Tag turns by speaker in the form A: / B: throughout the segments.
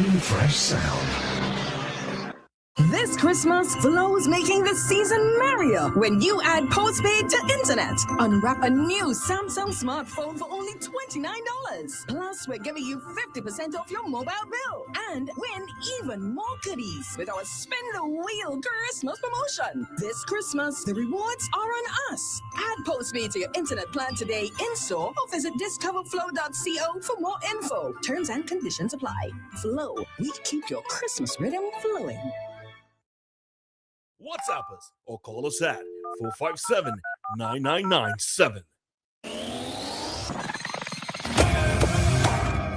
A: clean, fresh sound.
B: This Christmas, Flow's making the season merrier when you add postpaid to internet. Unwrap a new Samsung smartphone for only $29. Plus, we're giving you 50% off your mobile bill. And win even more goodies with our Spin the Wheel Christmas promotion. This Christmas, the rewards are on us. Add postpaid to your internet plan today in-store or visit discoverflow.co for more info. Terms and conditions apply. Flow, we keep your Christmas rhythm flowing.
C: WhatsApp us or call us at 457-9997.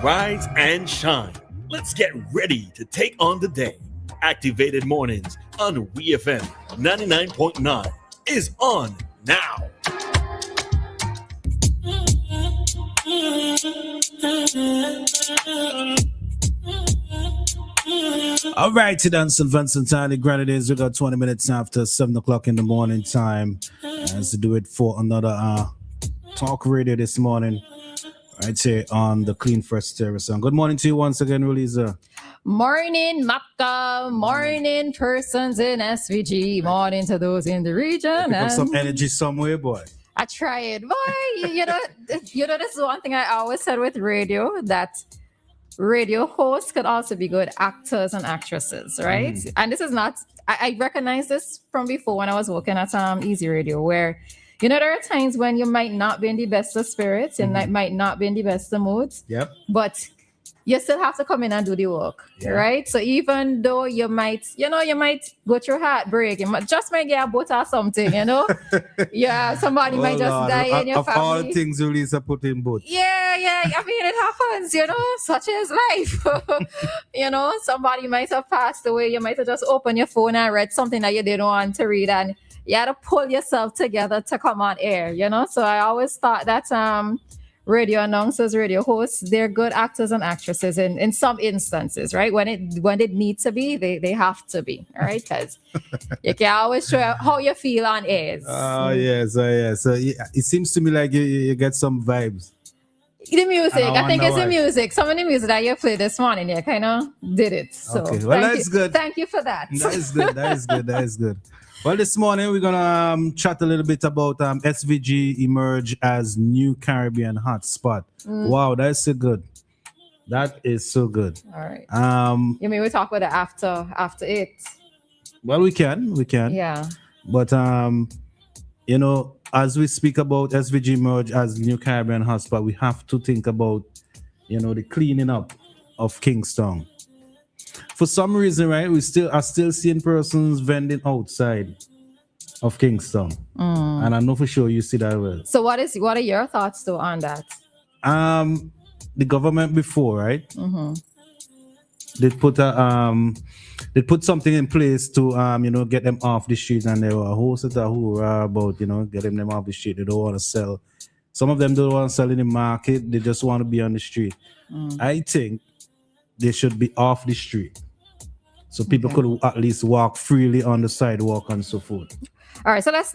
C: Rise and shine. Let's get ready to take on the day. Activated Mornings on WEFM 99.9 is on now.
D: All right, today on St. Vincent Island, Grenadines, we got 20 minutes after 7 o'clock in the morning time. As to do it for another talk radio this morning, right here on the Clean Fresh Service. And good morning to you once again, Roleza.
E: Morning, Maka. Morning, persons in SVG. Morning to those in the region.
D: Pick up some energy somewhere, boy.
E: I tried, boy. you know, this is one thing I always said with radio, that radio hosts could also be good actors and actresses, right? And this is not, I recognize this from before when I was working at Easy Radio, where, you know, there are times when you might not be in the best of spirits and might not be in the best of moods.
D: Yep.
E: But you still have to come in and do the work, right? So even though you might go through heartbreak, you might get a boat or something, you know? Yeah, somebody might just die in your family.
D: Of all things, Roleza put in both.
E: Yeah. I mean, it happens, you know, such is life. You know, somebody might have passed away. You might have just opened your phone and read something that you didn't want to read, and you had to pull yourself together to come on air, you know? So I always thought that radio announcers, radio hosts, they're good actors and actresses in some instances, right? When it needs to be, they have to be, all right? Because you can always show how you feel on air.
D: Oh, yes. So it seems to me like you get some vibes.
E: The music, I think it's the music. Some of the music that you played this morning, you kind of did it. So
D: okay, well, that's good.
E: Thank you for that.
D: That is good. Well, this morning we're gonna chat a little bit about SVG emerge as new Caribbean hotspot. Wow, that's so good. That is so good.
E: All right. You mean we talk about it after it?
D: Well, we can.
E: Yeah.
D: But you know, as we speak about SVG emerge as new Caribbean hotspot, we have to think about, you know, the cleaning up of Kingstown. For some reason, right, we are still seeing persons vending outside of Kingstown, and I know for sure you see that well.
E: So, what are your thoughts though on that?
D: The government before, right? They put something in place to you know, get them off the street, and there were a whole set of hoorah about, you know, getting them off the street. They don't want to sell. Some of them don't want to sell in the market. They just want to be on the street. I think they should be off the street, so people could at least walk freely on the sidewalk and so forth.
E: All right, so let's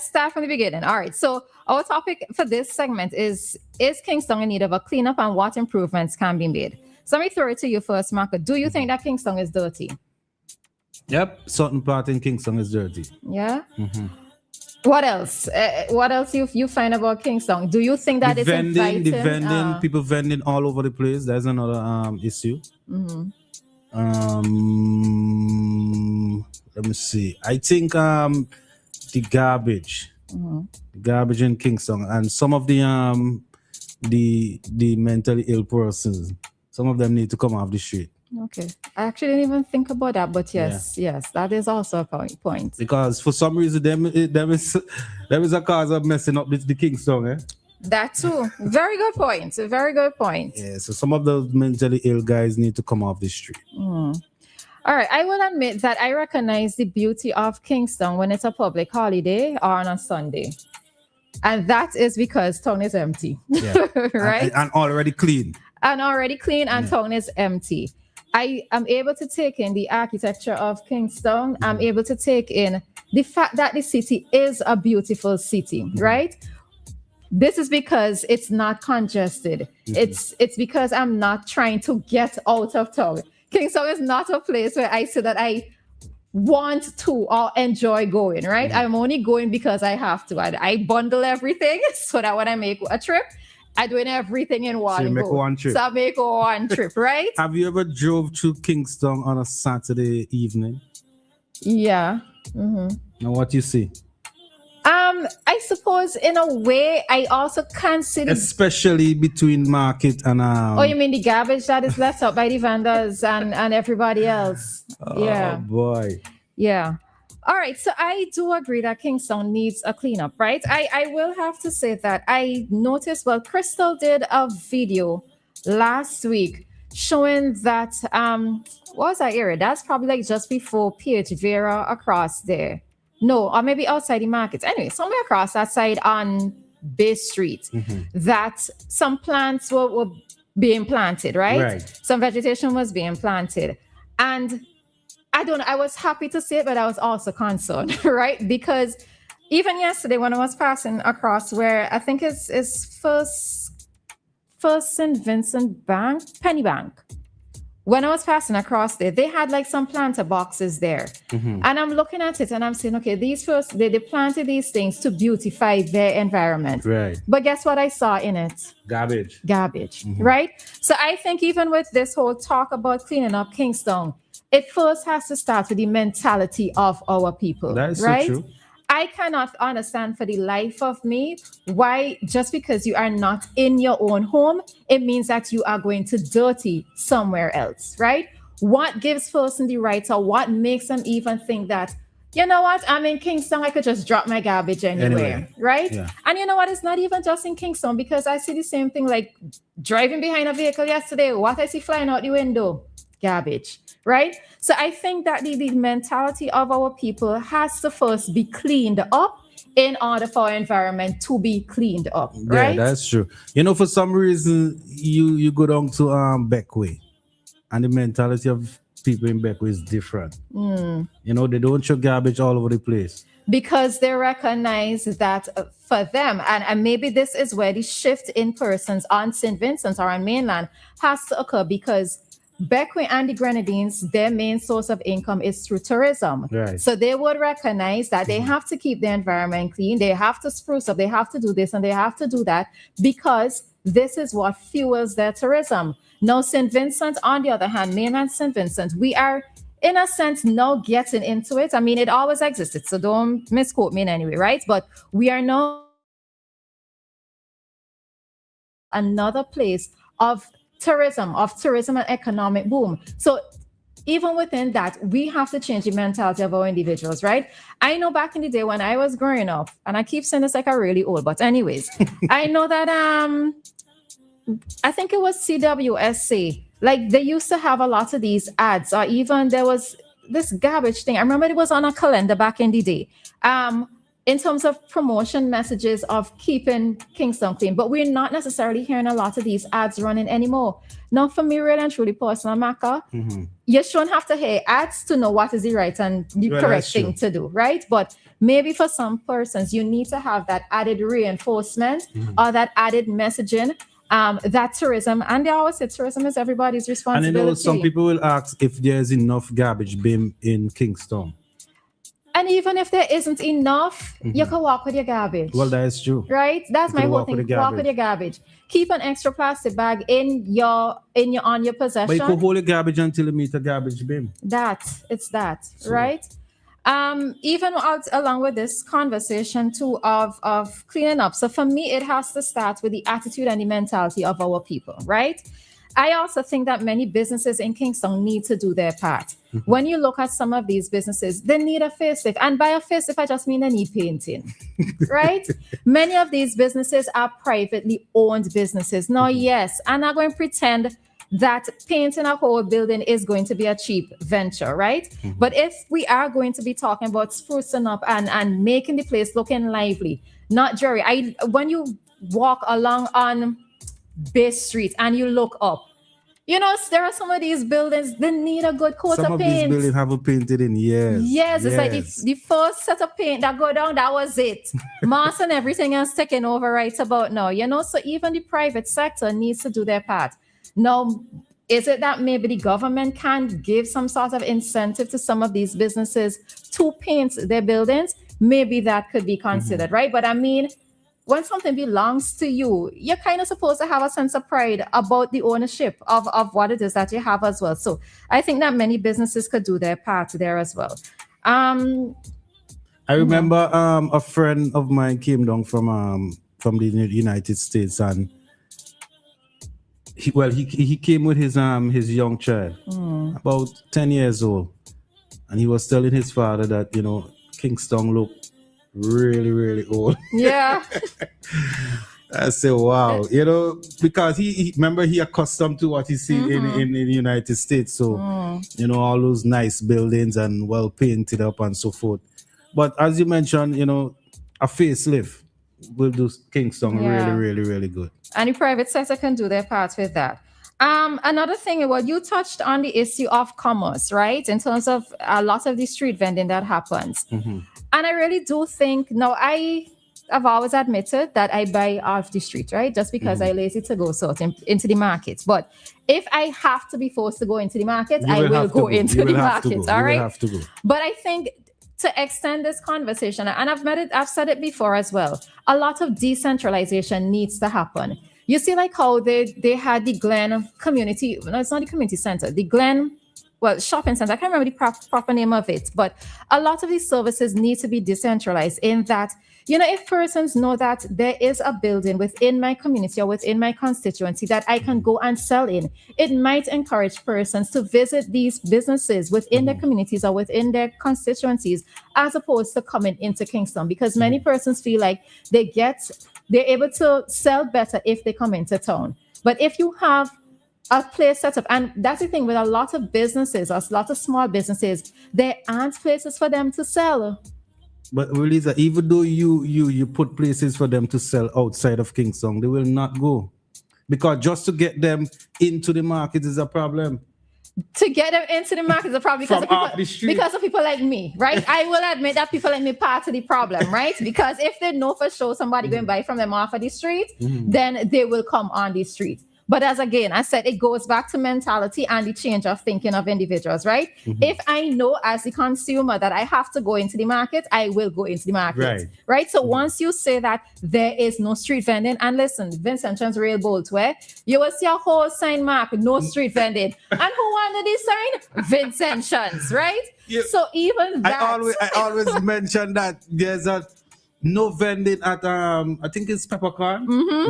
E: start from the beginning. All right, so our topic for this segment is Kingstown in need of a cleanup, and what improvements can be made? So let me throw it to you first, Maka. Do you think that Kingstown is dirty?
D: Yep, certain part in Kingstown is dirty.
E: Yeah. What else? What else you find about Kingstown? Do you think that it's inviting?
D: The vending, people vending all over the place. That's another issue. Let me see. I think the garbage in Kingstown, and some of the mentally ill persons, some of them need to come off the street.
E: Okay, I actually didn't even think about that, but yes, that is also a point.
D: Because for some reason, there is a cause of messing up the Kingstown, eh?
E: That too. Very good point. A very good point.
D: Yeah, so some of those mentally ill guys need to come off the street.
E: All right, I will admit that I recognize the beauty of Kingstown when it's a public holiday or on a Sunday. And that is because town is empty.
D: Yeah.
E: Right?
D: And already clean.
E: And town is empty. I am able to take in the architecture of Kingstown. I'm able to take in the fact that the city is a beautiful city, right? This is because it's not congested. It's because I'm not trying to get out of town. Kingstown is not a place where I say that I want to or enjoy going, right? I'm only going because I have to. I bundle everything so that when I make a trip, I doing everything in one
D: So you make
E: go.
D: one trip.
E: So I make one trip, right?
D: Have you ever drove through Kingstown on a Saturday evening?
E: Yeah.
D: Now what you see?
E: I suppose in a way I also consider,
D: Especially between market and
E: oh, you mean the garbage that is left out by the vendors and everybody else?
D: Oh boy.
E: Yeah. All right. So I do agree that Kingstown needs a cleanup, right? I will have to say that I noticed, well, Crystal did a video last week showing that what was that area? That's probably like just before PH Vera across there. No, or maybe outside the markets. Anyway, somewhere across that side on Bay Street, that some plants were being planted, right? Some vegetation was being planted. And I don't know, I was happy to see it, but I was also concerned, right? Because even yesterday when I was passing across where I think it's First St. Vincent Bank, Penny Bank. When I was passing across there, they had like some planter boxes there. And I'm looking at it and I'm saying, okay, they planted these things to beautify their environment.
D: Right.
E: But guess what I saw in it?
D: Garbage.
E: Right? So I think even with this whole talk about cleaning up Kingstown, it first has to start with the mentality of our people.
D: That is
E: right?
D: so true.
E: I cannot understand for the life of me why just because you are not in your own home, it means that you are going to dirty somewhere else, right? What gives person the right, or what makes them even think that, you know what, I'm in Kingstown, I could just drop my garbage anywhere, right?
D: Yeah.
E: And you know what, it's not even just in Kingstown, because I see the same thing like driving behind a vehicle yesterday. What I see flying out the window? Garbage, right? So I think that the mentality of our people has to first be cleaned up in order for our environment to be cleaned up, right?
D: Yeah, that's true. You know, for some reason, you go down to Beckway, and the mentality of people in Beckway is different. You know, they don't throw garbage all over the place.
E: Because they recognize that for them, and maybe this is where the shift in persons on St. Vincent or on mainland has to occur, because Beckway and the Grenadines, their main source of income is through tourism.
D: Right.
E: So they would recognize that they have to keep the environment clean, they have to spruce up, they have to do this and they have to do that, because this is what fuels their tourism. Now, St. Vincent, on the other hand, mainland St. Vincent, we are, in a sense, now getting into it. I mean, it always existed, so don't misquote me in any way, right? But we are now another place of tourism and economic boom. So even within that, we have to change the mentality of our individuals, right? I know back in the day when I was growing up, and I keep saying this like I'm really old, but anyways, I know that I think it was CWSC, like they used to have a lot of these ads, or even there was this garbage thing. I remember it was on a calendar back in the day. In terms of promotion messages of keeping Kingstown clean, but we're not necessarily hearing a lot of these ads running anymore. Now, for me, really and truly personal, Maka, you shouldn't have to hear ads to know what is the right and the correct thing to do, right? But maybe for some persons, you need to have that added reinforcement or that added messaging. That tourism, and they always say tourism is everybody's responsibility.
D: And I know some people will ask if there's enough garbage bin in Kingstown.
E: And even if there isn't enough, you can walk with your garbage.
D: Well, that is true.
E: Right? That's my whole thing. Walk with your garbage. Keep an extra plastic bag on your possession.
D: But you can hold your garbage until you meet a garbage bin.
E: Right? Even along with this conversation too of cleaning up. So for me, it has to start with the attitude and the mentality of our people, right? I also think that many businesses in Kingstown need to do their part. When you look at some of these businesses, they need a facelift. And by a facelift, I just mean they need painting, right? Many of these businesses are privately owned businesses. Now, yes, I'm not going to pretend that painting a whole building is going to be a cheap venture, right? But if we are going to be talking about sprucing up and making the place looking lively, not dreary. When you walk along on Bay Street and you look up, there are some of these buildings, they need a good coat
D: Some
E: of
D: of
E: paint.
D: these buildings haven't painted in years.
E: Yes, it's like the first set of paint that go down, that was it. Mass and everything else taken over right about now. So even the private sector needs to do their part. Now, is it that maybe the government can give some sort of incentive to some of these businesses to paint their buildings? Maybe that could be considered, right? But I mean, when something belongs to you, you're kind of supposed to have a sense of pride about the ownership of what it is that you have as well. So I think that many businesses could do their part there as well. I
D: remember a friend of mine came down from the United States, and he came with his young child, about 10 years old, and he was telling his father that Kingstown looked really, really old.
E: Yeah.
D: I say, wow, because he remember he accustomed to what he see in the United States. So, all those nice buildings and well painted up and so forth. But as you mentioned, a facelift will do Kingstown really, really, really good.
E: And the private sector can do their part with that. Another thing, you touched on the issue of commerce, right? In terms of a lot of the street vending that happens. And I really do think, now I've always admitted that I buy off the street, right? Just because I'm lazy to go into the market. But if I have to be forced to go into the market, I will go into the market, all right? But I think to extend this conversation, and I've said it before as well, a lot of decentralization needs to happen. You see, like how they had the Glen community, no, it's not the community center, the Glen, shopping center. I can't remember the proper name of it, but a lot of these services need to be decentralized in that, if persons know that there is a building within my community or within my constituency that I can go and sell in, it might encourage persons to visit these businesses within their communities or within their constituencies, as opposed to coming into Kingstown, because many persons feel like they're able to sell better if they come into town. But if you have a place set up, and that's the thing with a lot of businesses, a lot of small businesses, there aren't places for them to sell.
D: But Roleza, even though you put places for them to sell outside of Kingstown, they will not go, because just to get them into the market is a problem.
E: To get them into the market is a problem because of people like me, right? I will admit that people like me part of the problem, right? Because if they know for sure somebody going to buy from them off of the street, then they will come on the street. But as again, I said, it goes back to mentality and the change of thinking of individuals, right? If I know as a consumer that I have to go into the market, I will go into the market, right? So once you say that there is no street vending, and listen, Vincentians real bold, where you will see a whole sign mark, no street vending. And who wanted this sign? Vincentians, right? Yeah. So even that.
D: I always mention that there's no vending at I think it's Peppercorn,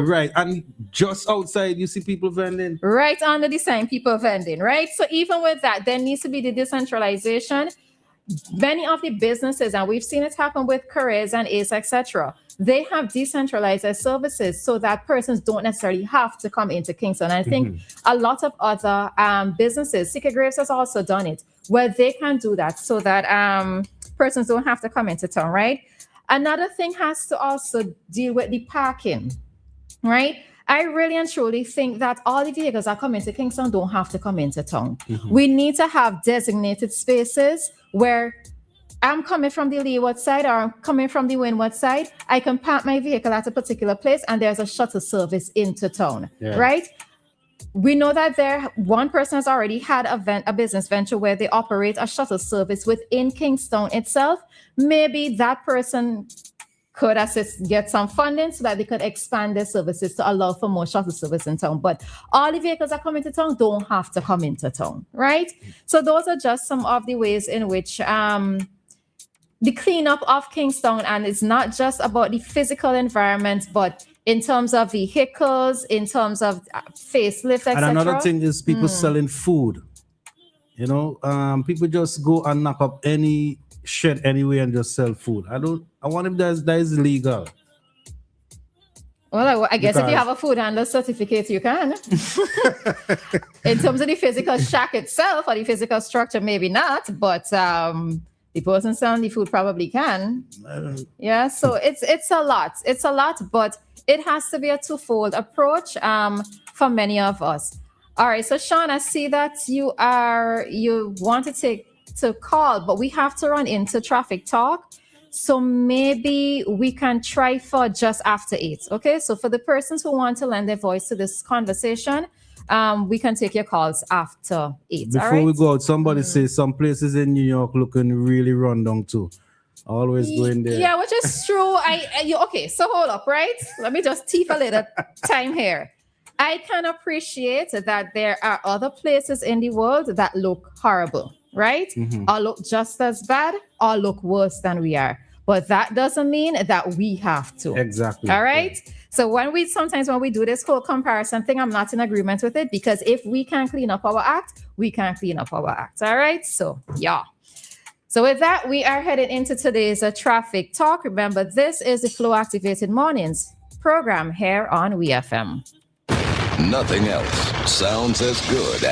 D: right? And just outside you see people vending,
E: right under the sign, people vending, right? So even with that, there needs to be the decentralization. Many of the businesses, and we've seen it happen with Careers and Ace, etc., they have decentralized their services so that persons don't necessarily have to come into Kingston. I think a lot of other businesses, Secret Graves has also done it, where they can do that so that persons don't have to come into town, right? Another thing has to also deal with the parking, right? I really and truly think that all the vehicles that come into Kingston don't have to come into town. We need to have designated spaces where I'm coming from the leeward side or I'm coming from the windward side. I can park my vehicle at a particular place and there's a shuttle service into town, right? We know that one person has already had a business venture where they operate a shuttle service within Kingstown itself. Maybe that person could get some funding so that they could expand their services to allow for more shuttle service in town. But all the vehicles that come into town don't have to come into town, right? So those are just some of the ways in which the cleanup of Kingstown, and it's not just about the physical environment, but in terms of vehicles, in terms of facelift, etc.
D: And another thing is people selling food. People just go and knock up any shed anywhere and just sell food. I want if that is legal.
E: Well, I guess if you have a food handler certificate, you can. In terms of the physical shack itself or the physical structure, maybe not, but the person selling the food probably can. Yeah, so it's a lot. It's a lot, but it has to be a twofold approach for many of us. All right, so Sean, I see that you want to call, but we have to run into traffic talk. So maybe we can try for just after 8. Okay, so for the persons who want to lend their voice to this conversation, we can take your calls after 8.
D: Before we go out, somebody says some places in New York looking really run down too. Always going there.
E: Yeah, which is true. Okay, so hold up, right? Let me just teeth a little time here. I can appreciate that there are other places in the world that look horrible, right? Or look just as bad or look worse than we are. But that doesn't mean that we have to.
D: Exactly.
E: All right. Yeah. So sometimes when we do this whole comparison thing, I'm not in agreement with it, because if we can clean up our act, we can clean up our act. All right. So yeah. So with that, we are headed into today's traffic talk. Remember, this is the Flow Activated Mornings program here on WEFM.
A: Nothing else sounds as good